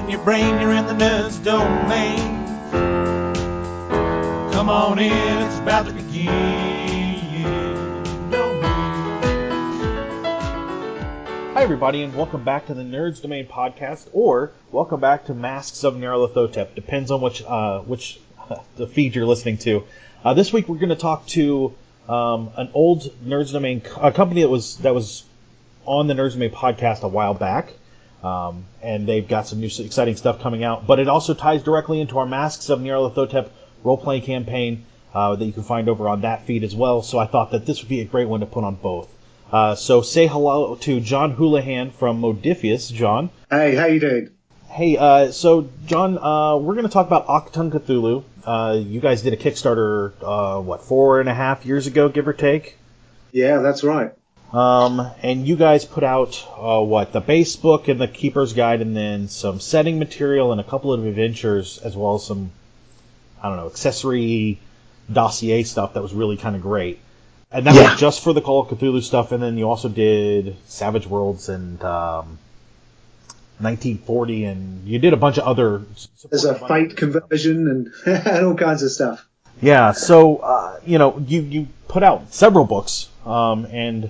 in your brain, you're in the nerds domain. Come on in, it's about to begin. Hi everybody, and welcome back to the Nerds Domain podcast, or welcome back to Masks of Nyarlathotep. Depends on which the feed you're listening to. This week we're going to talk to an old Nerds Domain company that was on the Nerds Domain podcast a while back, and they've got some new exciting stuff coming out. But it also ties directly into our Masks of Nyarlathotep role-playing campaign that you can find over on that feed as well. So I thought that this would be a great one to put on both. So say hello to John Houlihan from Modiphius. John. Hey, how you doing? Hey, so John, we're going to talk about Achtung, Cthulhu. You guys did a Kickstarter, 4.5 years ago, give or take? Yeah, that's right. And you guys put out, the base book and the Keeper's Guide, and then some setting material and a couple of adventures, as well as some, accessory dossier stuff that was really kind of great. And that was just for the Call of Cthulhu stuff, and then you also did Savage Worlds and 1940, and you did a bunch of other... There's a Fate conversion and all kinds of stuff. Yeah, so, you put out several books, and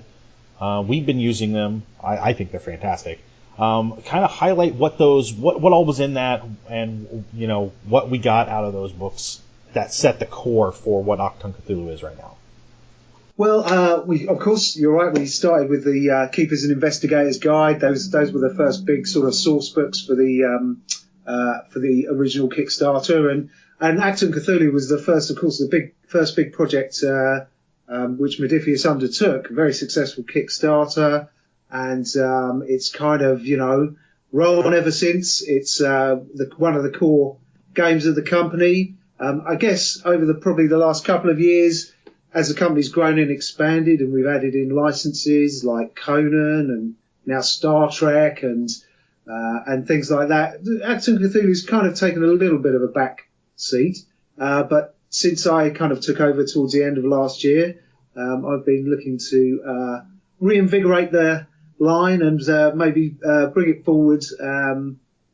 we've been using them. I think they're fantastic. Kind of highlight what all was in that, and, what we got out of those books that set the core for what Achtung Cthulhu is right now. Well, of course, you're right. We started with the Keepers and Investigators Guide. Those were the first big sort of source books for the original Kickstarter, and Achtung Cthulhu was the first, of course, the first big project which Modiphius undertook. A very successful Kickstarter, and it's kind of rolled on ever since. It's one of the core games of the company. I guess over probably the last couple of years, as the company's grown and expanded, and we've added in licenses like Conan and now Star Trek and things like that, Achtung Cthulhu's kind of taken a little bit of a back seat. But since I kind of took over towards the end of last year, I've been looking to reinvigorate the line and maybe bring it forward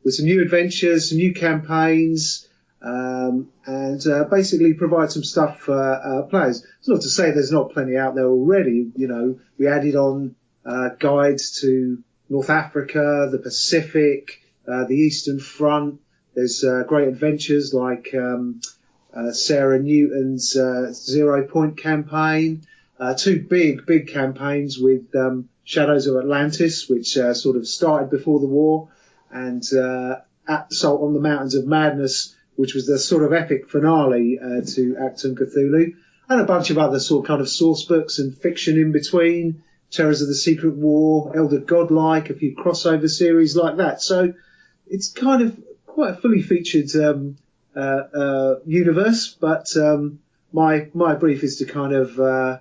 with some new adventures, some new campaigns, and basically provide some stuff for players. It's not to say there's not plenty out there already. We added on guides to North Africa, the Pacific, the Eastern Front. There's great adventures like Sarah Newton's 0 Point campaign. Two big campaigns with Shadows of Atlantis, which sort of started before the war, and Assault on the Mountains of Madness, which was the sort of epic finale to Achtung Cthulhu, and a bunch of other kind of source books and fiction in between, Terrors of the Secret War, Elder Godlike, a few crossover series like that. So it's kind of quite a fully featured universe, but my brief is to kind of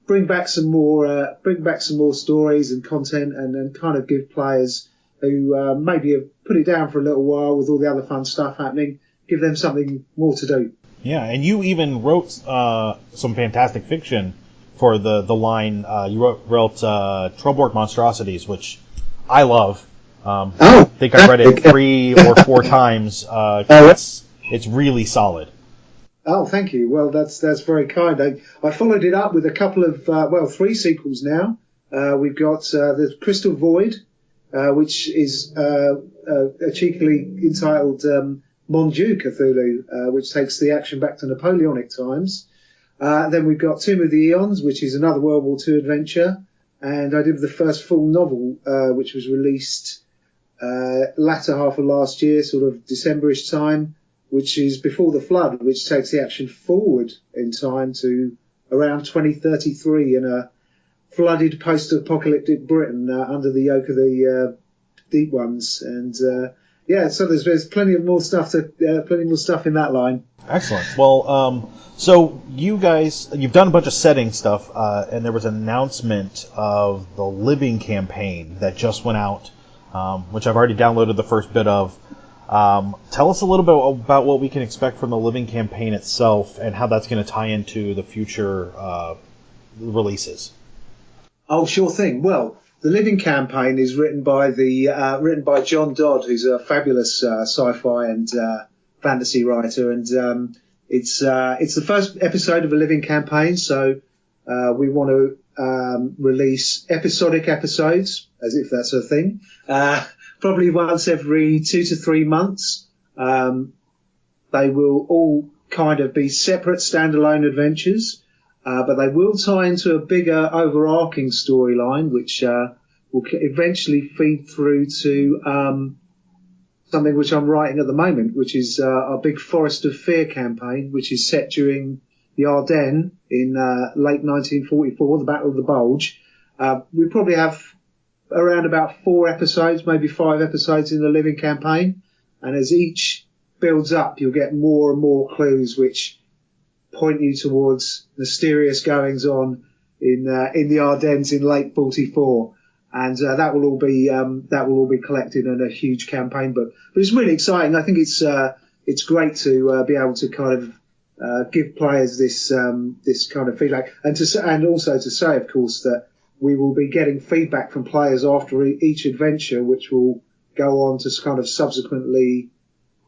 bring back some more stories and content, and kind of give players who maybe have put it down for a little while with all the other fun stuff happening, give them something more to do. Yeah, and you even wrote some fantastic fiction for the line. You wrote Trollborg Monstrosities, which I love. I think I read it 3 or 4 times. It's really solid. Oh, thank you. Well, that's very kind. I followed it up with a couple of 3 sequels now. We've got the Crystal Void, which is cheekily entitled Mon Dieu Cthulhu, which takes the action back to Napoleonic times. Then we've got Tomb of the Eons, which is another World War II adventure. And I did the first full novel, which was released latter half of last year, sort of December-ish time, which is Before the Flood, which takes the action forward in time to around 2033 in a flooded post-apocalyptic Britain under the yoke of the Deep Ones. And so there's plenty more stuff in that line. Excellent. Well, so you guys, you've done a bunch of setting stuff, and there was an announcement of the Living campaign that just went out, which I've already downloaded the first bit of. Tell us a little bit about what we can expect from the Living campaign itself and how that's going to tie into the future releases. Oh, sure thing. Well, The Living Campaign is written by John Dodd, who's a fabulous sci-fi and fantasy writer, and it's the first episode of a Living Campaign, so we want to release episodic episodes, as if that's a thing, probably once every 2 to 3 months. They will all kind of be separate standalone adventures, but they will tie into a bigger overarching storyline, which will eventually feed through to something which I'm writing at the moment, which is our big Forest of Fear campaign, which is set during the Ardennes in late 1944, the Battle of the Bulge. We probably have around about 4 episodes, maybe 5 episodes in the Living Campaign, and as each builds up, you'll get more and more clues which point you towards mysterious goings on in the Ardennes in late 44, and that will all be collected in a huge campaign book. But it's really exciting. I think it's great to be able to kind of give players this kind of feedback, and also to say, of course, that we will be getting feedback from players after each adventure, which will go on to kind of subsequently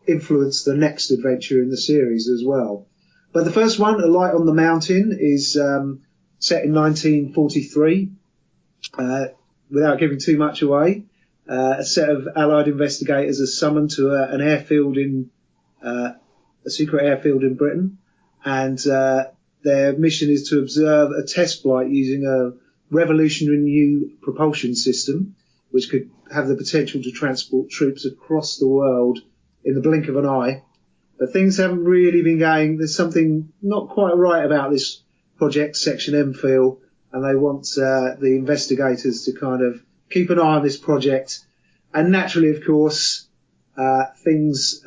influence the next adventure in the series as well. But the first one, A Light on the Mountain, is set in 1943. Without giving too much away, a set of Allied investigators are summoned to an airfield a secret airfield in Britain, and their mission is to observe a test flight using a revolutionary new propulsion system, which could have the potential to transport troops across the world in the blink of an eye. But things haven't really been going. There's something not quite right about this project, Section M feel, and they want the investigators to kind of keep an eye on this project. And naturally, of course, things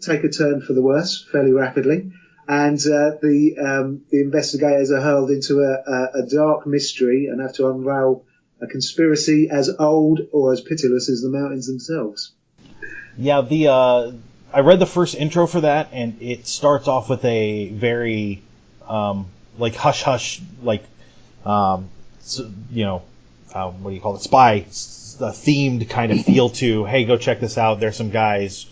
take a turn for the worse fairly rapidly, and the investigators are hurled into a dark mystery and have to unravel a conspiracy as old or as pitiless as the mountains themselves. Yeah, I read the first intro for that, and it starts off with a very like hush hush, like what do you call it, spy themed kind of feel to, hey, go check this out. There's some guys.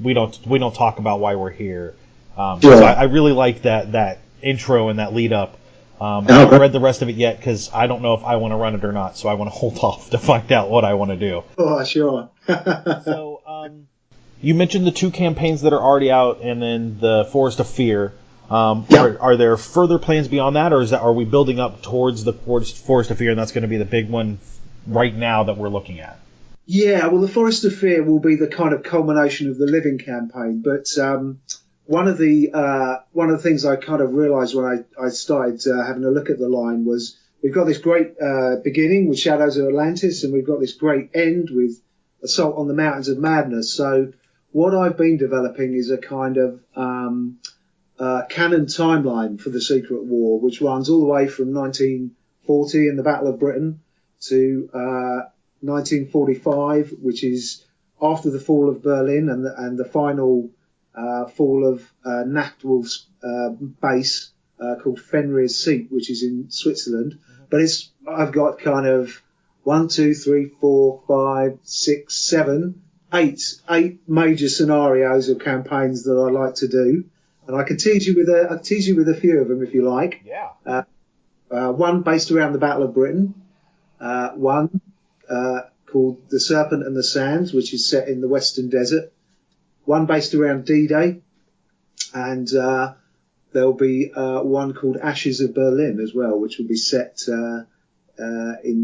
We don't talk about why we're here. So I really like that intro and that lead up. I haven't read the rest of it yet because I don't know if I want to run it or not. So I want to hold off to find out what I want to do. Oh, sure. So you mentioned the 2 campaigns that are already out, and then the Forest of Fear. Are there further plans beyond that, or are we building up towards the Forest of Fear, and that's going to be the big one right now that we're looking at? Yeah, well, the Forest of Fear will be the kind of culmination of the Living Campaign. But one of the things I kind of realised when I started having a look at the line was we've got this great beginning with Shadows of Atlantis, and we've got this great end with Assault on the Mountains of Madness. So what I've been developing is a kind of canon timeline for the Secret War, which runs all the way from 1940 and the Battle of Britain to 1945, which is after the fall of Berlin and the final fall of Nachtwolf's base called Fenrir's Seat, which is in Switzerland. But I've got kind of 1, 2, 3, 4, 5, 6, 7, 8 major scenarios of campaigns that I like to do, and I can tease you with a few of them if you like. Yeah. One based around the Battle of Britain. One called The Serpent and the Sands, which is set in the Western Desert. One based around D-Day, and there'll be one called Ashes of Berlin as well, which will be set in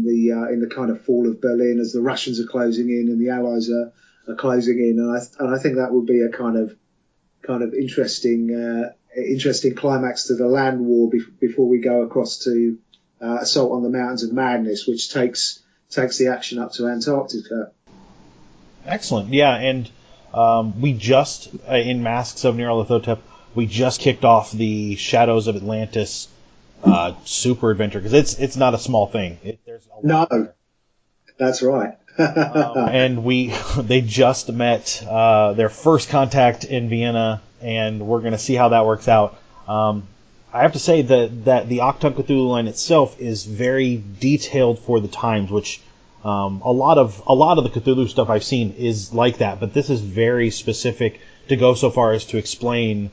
the kind of fall of Berlin as the Russians are closing in and the Allies are closing in, and I think that will be a kind of interesting climax to the land war before we go across to Assault on the Mountains of Madness, which takes the action up to Antarctica. Excellent. Yeah, and we just in Masks of Nyarlathotep, we just kicked off the Shadows of Atlantis super adventure, because it's not a small thing. There's a lot there. That's right. And they just met their first contact in Vienna, and we're going to see how that works out. I have to say that the Achtung Cthulhu line itself is very detailed for the times, which a lot of the Cthulhu stuff I've seen is like that, but this is very specific to go so far as to explain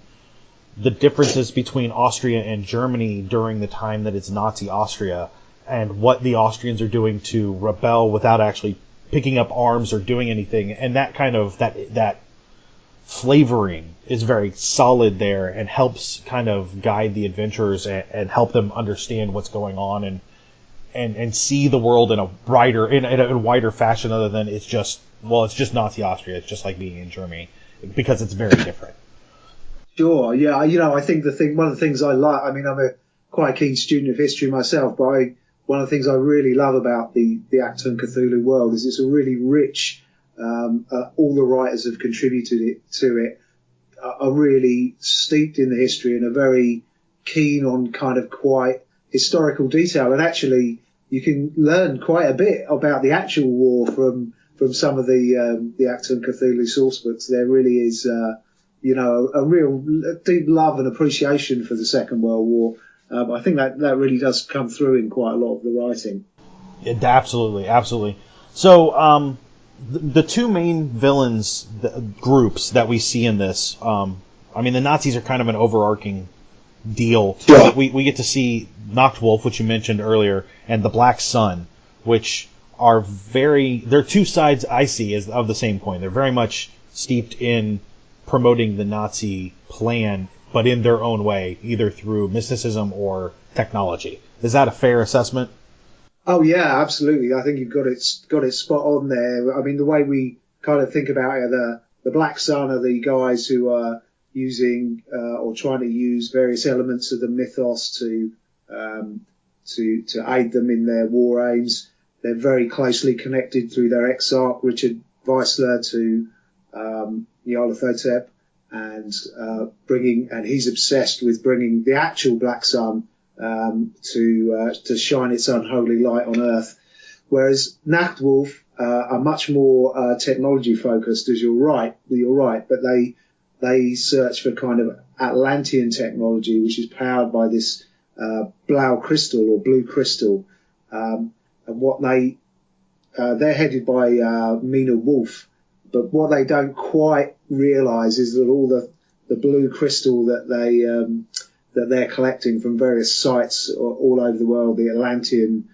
the differences between Austria and Germany during the time that it's Nazi Austria, and what the Austrians are doing to rebel without actually picking up arms or doing anything, and that kind of that flavoring is very solid there and helps kind of guide the adventurers and help them understand what's going on and see the world in a brighter in a wider fashion, other than it's just Nazi Austria. It's just like being in Germany, because it's very different. Sure, yeah. I think one of the things I like, I mean, I'm a quite keen student of history myself, but one of the things I really love about the Achtung Cthulhu world is it's a really rich. All the writers have contributed to it, are really steeped in the history and are very keen on kind of quite historical detail. And actually, you can learn quite a bit about the actual war from some of the Achtung Cthulhu source books. There really is, a real deep love and appreciation for the Second World War. I think that really does come through in quite a lot of the writing. Yeah, absolutely. So, the two main villains groups that we see in this, I mean, the Nazis are kind of an overarching deal. Yeah. We get to see Nachtwolf, which you mentioned earlier, and the Black Sun, which are they're two sides I see as of the same coin. They're very much steeped in promoting the Nazi plan, but in their own way, either through mysticism or technology. Is that a fair assessment? Oh yeah, absolutely. I think you've got it spot on there. I mean, the way we kind of think about it, the Black Sun are the guys who are using or trying to use various elements of the mythos to aid them in their war aims. They're very closely connected through their exarch Richard Weissler to Nyarlathotep, and he's obsessed with bringing the actual Black Sun to shine its unholy light on Earth, whereas Nachtwolf are much more technology focused. As you're right, but they search for kind of Atlantean technology, which is powered by this blau crystal or blue crystal, and what they're headed by Mina Wolf, but what they don't quite realise is that all the blue crystal that they're collecting from various sites all over the world, the Atlantean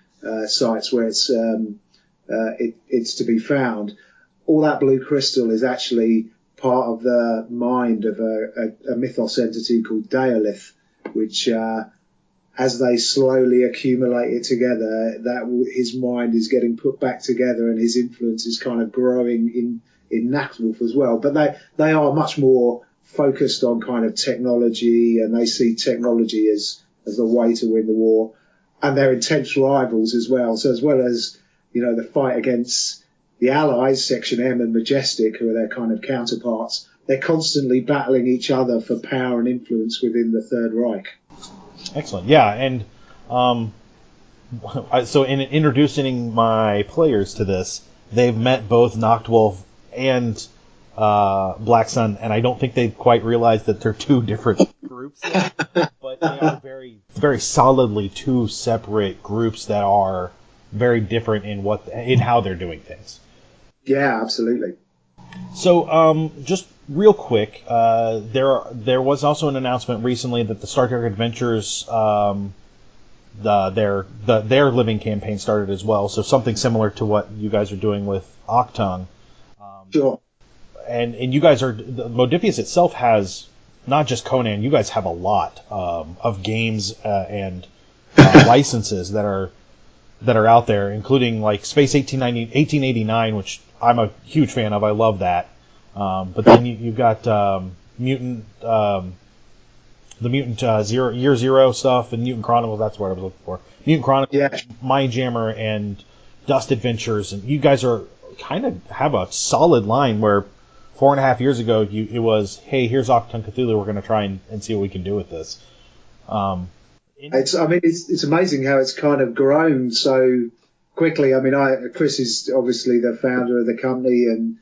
sites where it's to be found, all that blue crystal is actually part of the mind of a mythos entity called Daolith, which as they slowly accumulate it together, his mind is getting put back together and his influence is kind of growing in Nachtwolf as well. But they are much more focused on kind of technology, and they see technology as the way to win the war, and they're intense rivals as well. So as well as the fight against the Allies, Section M and Majestic, who are their kind of counterparts, they're constantly battling each other for power and influence within the Third Reich. Excellent. Yeah, and so in introducing my players to this, they've met both Nachtwolf and Black Sun, and I don't think they quite realize that they're two different groups yet, but they are very, very solidly two separate groups that are very different in how they're doing things. Yeah, absolutely. So, just real quick, there was also an announcement recently that the Star Trek Adventures, their living campaign started as well. So something similar to what you guys are doing with Achtung. Sure. And you guys Modiphius itself has not just Conan. You guys have a lot of games and licenses that are out there, including like Space 1889, which I'm a huge fan of. I love that. But then you've got Mutant, the Mutant Year Zero stuff, and Mutant Chronicles. That's what I was looking for. Mutant Chronicles, yeah. Mindjammer, and Dust Adventures, and you guys are kind of have a solid line where 4.5 years ago it was, hey, here's Achtung Cthulhu. We're going to try and see what we can do with this. It's amazing how it's kind of grown so quickly. I mean, Chris is obviously the founder of the company, and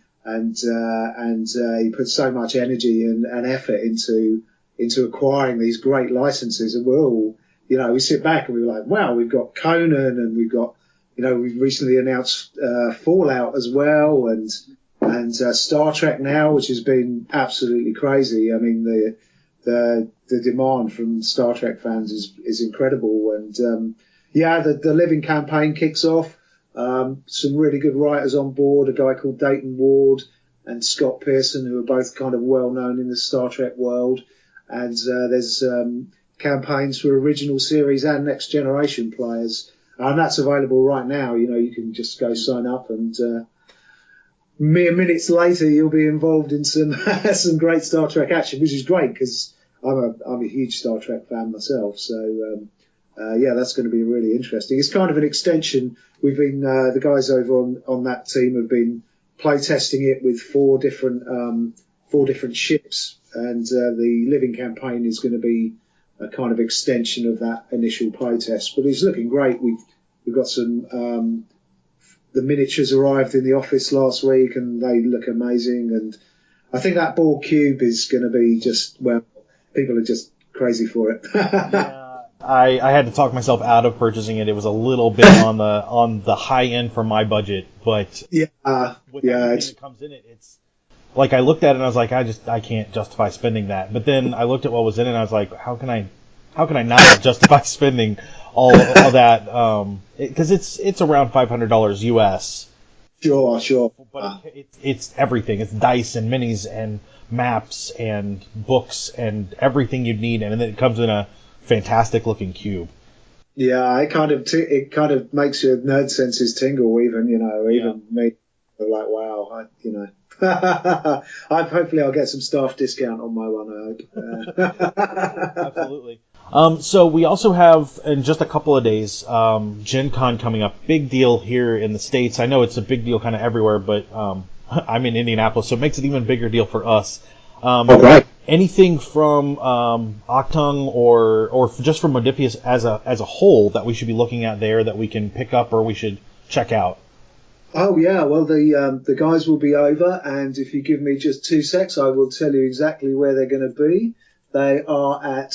he puts so much energy and effort into into acquiring these great licenses, and we're all, we sit back and we're like, wow, we've got Conan, and we've got, we've recently announced Fallout as well, and Star Trek now, which has been absolutely crazy. I mean, the demand from Star Trek fans is incredible, and the Living campaign kicks off. Some really good writers on board, a guy called Dayton Ward and Scott Pearson, who are both kind of well known in the Star Trek world. And there's campaigns for original series and next generation players. And that's available right now. You can just go sign up, and mere minutes later you'll be involved in some some great Star Trek action, which is great because I'm a huge Star Trek fan myself. So that's going to be really interesting. It's kind of an extension. We've been the guys over on that team have been play testing it with four different ships, and the Living campaign is going to be a kind of extension of that initial play test. But it's looking great. We've got some the miniatures arrived in the office last week, and they look amazing. And I think that board cube is going to be people are just crazy for it. Yeah. I had to talk myself out of purchasing it. It was a little bit on the high end for my budget, but with everything that comes in it, it's like I looked at it and I was like, I can't justify spending that. But then I looked at what was in it and I was like, how can I not justify spending all that? Because it's around $500 US. Sure. But it's everything. It's dice and minis and maps and books and everything you'd need, and then it comes in a fantastic looking cube. Yeah, it kind of makes your nerd senses tingle. Even me, I'm like, wow, hopefully I'll get some staff discount on my one. I hope. Absolutely. So we also have in just a couple of days Gen Con coming up. Big deal here in the States. I know it's a big deal kind of everywhere, but I'm in Indianapolis, so it makes it an even bigger deal for us. Right. Anything from Achtung or just from Modiphius as a whole that we should be looking at there that we can pick up or we should check out? Oh yeah, well the guys will be over, and if you give me just 2 secs, I will tell you exactly where they're going to be. They are at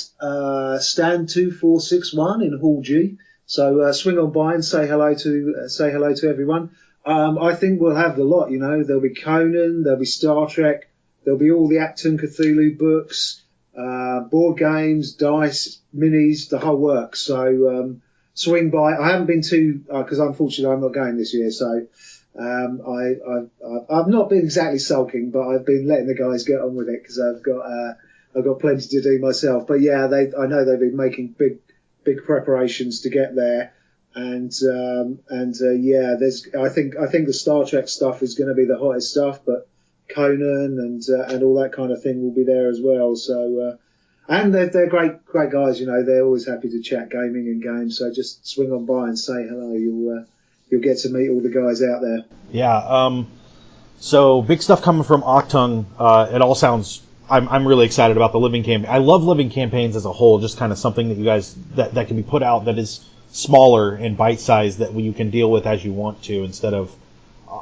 stand 2461 in Hall G. So swing on by and say hello to everyone. I think we'll have the lot. There'll be Conan, there'll be Star Trek, there'll be all the Achtung Cthulhu books, board games, dice, minis, the whole works. So swing by. I haven't been to because unfortunately I'm not going this year. So I've not been exactly sulking, but I've been letting the guys get on with it because I've got plenty to do myself. But yeah, I know they've been making big preparations to get there, and I think the Star Trek stuff is going to be the hottest stuff, but Conan and all that kind of thing will be there as well. So and they're great guys. They're always happy to chat gaming and games. So just swing on by and say hello. You'll get to meet all the guys out there. Yeah. So big stuff coming from Achtung. It all sounds. I'm really excited about the Living campaign. I love Living campaigns as a whole. Just kind of something that you guys that can be put out that is smaller and bite sized that you can deal with as you want to instead of.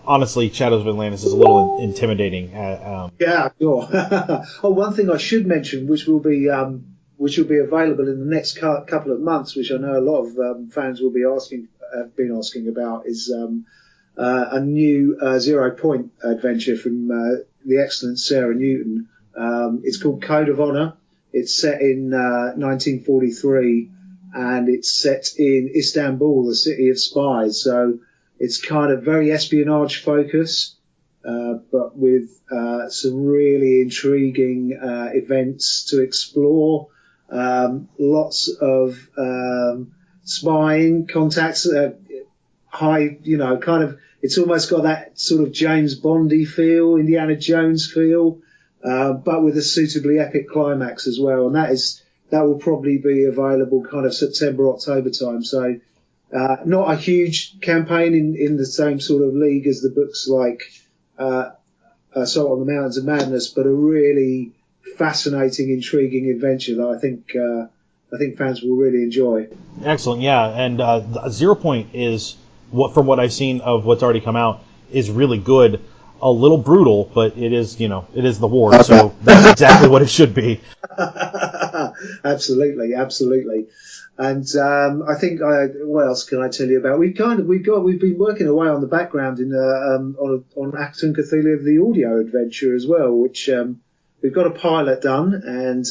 Honestly, Shadows of Atlantis is a little intimidating. Yeah, sure. One thing I should mention, which will be available in the next couple of months, which I know a lot of fans will be been asking about, is a new 0 Point adventure from the excellent Sarah Newton. It's called Code of Honor. It's set in 1943, and it's set in Istanbul, the city of spies. So it's kind of very espionage focused, but with some really intriguing events to explore. Lots of spying contacts, high, kind of. It's almost got that sort of James Bondy feel, Indiana Jones feel, but with a suitably epic climax as well. And that will probably be available kind of September, October time. So. Not a huge campaign in the same sort of league as the books like Assault on the Mountains of Madness, but a really fascinating, intriguing adventure that I think fans will really enjoy. Excellent, yeah. And 0 Point is from what I've seen of what's already come out is really good. a little brutal, but it is, it is the war, so that's exactly what it should be. Absolutely. And I think what else can I tell you about? We've been working away on the background on Achtung, Cthulhu, the audio adventure as well, which we've got a pilot done, and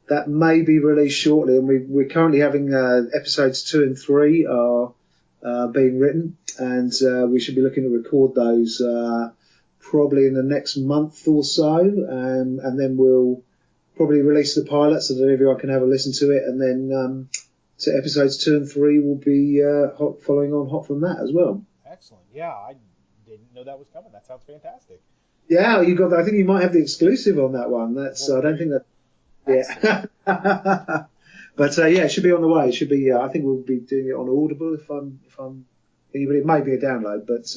that may be released shortly. And we're currently having episodes 2 and 3 are being written, and we should be looking to record those probably in the next month or so, and then we'll probably release the pilot so that everyone can have a listen to it, and then so episodes 2 and 3 will be following on hot from that as well. Excellent. Yeah, I didn't know that was coming. That sounds fantastic. Yeah, you got. I think you might have the exclusive on that one. That's. I don't think that. Yeah. But yeah, it should be on the way. It should be. I think we'll be doing it on Audible if I'm. It may be a download, but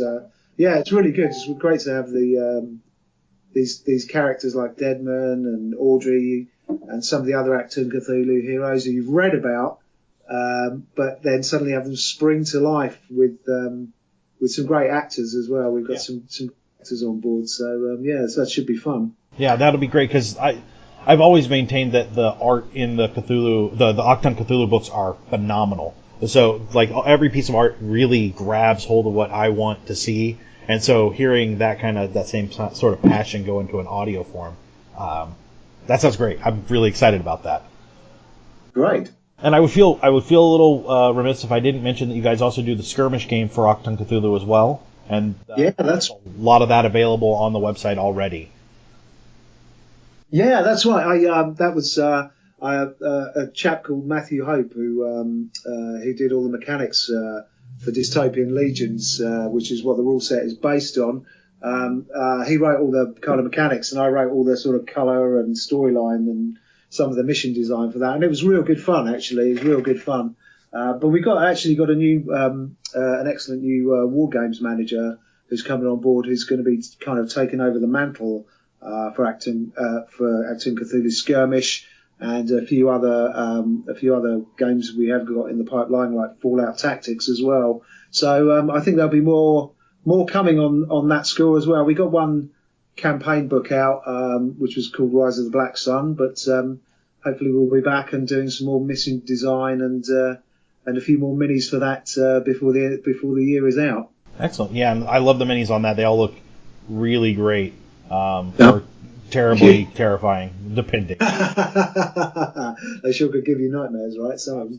yeah, it's really good. It's great to have the. These characters like Deadman and Audrey and some of the other Achtung Cthulhu heroes who you've read about, but then suddenly have them spring to life with some great actors as well. We've got some actors on board, so so that should be fun. Yeah, that'll be great, because I've always maintained that the art in the Cthulhu, the Achtung Cthulhu books are phenomenal. So like every piece of art really grabs hold of what I want to see. And so hearing that same sort of passion go into an audio form, that sounds great. I'm really excited about that. Great. And I would feel a little remiss if I didn't mention that you guys also do the skirmish game for Achtung Cthulhu as well. And that's a lot of that available on the website already. Yeah, that's right. That was a chap called Matthew Hope who did all the mechanics for Dystopian Legions, which is what the rule set is based on. He wrote all the kind of mechanics, and I wrote all the sort of colour and storyline and some of the mission design for that. And it was real good fun, actually. It was real good fun. But we got a new, an excellent new war games manager who's coming on board, who's going to be kind of taking over the mantle for Achtung Cthulhu Skirmish, and a few other games we have got in the pipeline, like Fallout Tactics as well. So I think there'll be more coming on that score as well. We got one campaign book out, which was called Rise of the Black Sun, but hopefully we'll be back and doing some more mission design and a few more minis for that before the year is out. Excellent. Yeah, and I love the minis on that. They all look really great. Or terribly terrifying, depending. They sure could give you nightmares, right? So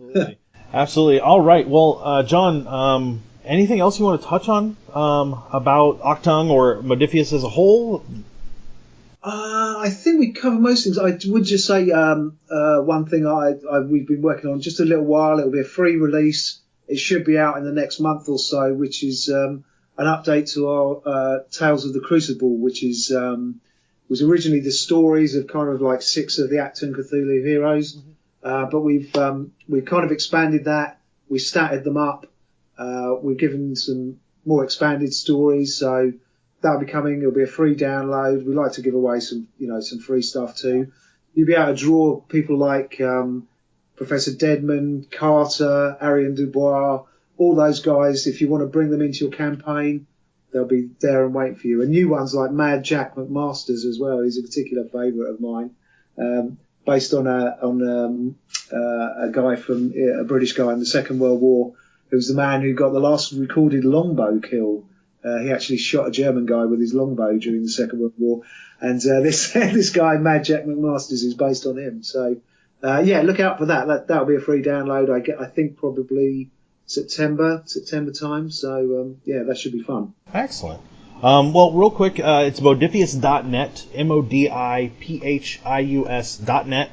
Absolutely. All right. Well, John, anything else you want to touch on about Achtung or Modiphius as a whole? I think we covered most things. I would just say one thing we've been working on just a little while. It'll be a free release. It should be out in the next month or so, which is an update to our Tales of the Crucible, which is was originally the stories of kind of like 6 of the Achtung Cthulhu heroes, but we've kind of expanded that. We statted them up. We've given some more expanded stories, so that'll be coming. It'll be a free download. We like to give away some free stuff too. You'll be able to draw people like Professor Deadman, Carter, Arian Dubois, all those guys. If you want to bring them into your campaign, they'll be there and waiting for you. And new ones like Mad Jack McMasters as well. He's a particular favourite of mine, based on a guy from a British guy in the Second World War, who was the man who got the last recorded longbow kill. He actually shot a German guy with his longbow during the Second World War, and this guy Mad Jack McMasters is based on him. So look out for that. That'll be a free download. I think probably September time. So that should be fun. Excellent. Well, real quick, it's modiphius.net, modiphius.net.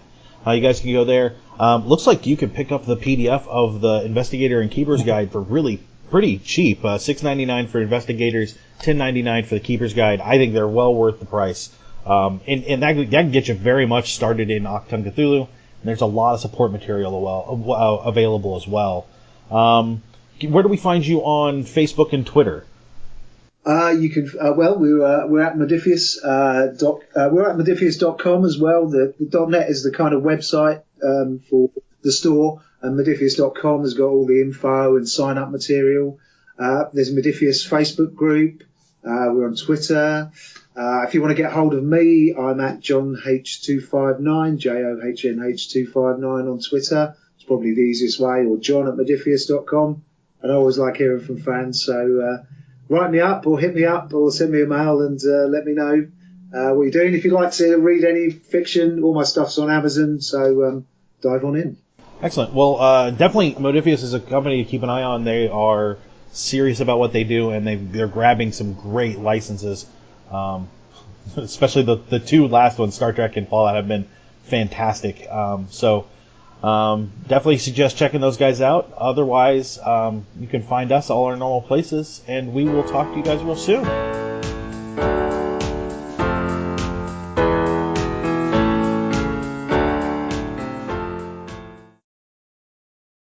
You guys can go there. Looks like you can pick up the PDF of the Investigator and Keeper's Guide for really pretty cheap. $6.99 for Investigators, $10.99 for the Keeper's Guide. I think they're well worth the price. And that can get you very much started in Achtung Cthulhu. And there's a lot of support material available as well. Where do we find you on Facebook and Twitter? You can we're at Modiphius we're at modiphius.com as well. The .net is the kind of website for the store, and modiphius.com has got all the info and sign up material. There's a Modiphius Facebook group. We're on Twitter. If you want to get hold of me, I'm at John H259, JOHNH259 on Twitter. It's probably the easiest way, or John at Modiphius.com. And I always like hearing from fans, so write me up or hit me up or send me a mail and let me know what you're doing. If you'd like to read any fiction, all my stuff's on Amazon, so dive on in. Excellent. Well, definitely Modiphius is a company to keep an eye on. They are serious about what they do, and they're grabbing some great licenses. Especially the two last ones, Star Trek and Fallout, have been fantastic. So definitely suggest checking those guys out. Otherwise, you can find us all our normal places, and we will talk to you guys real soon.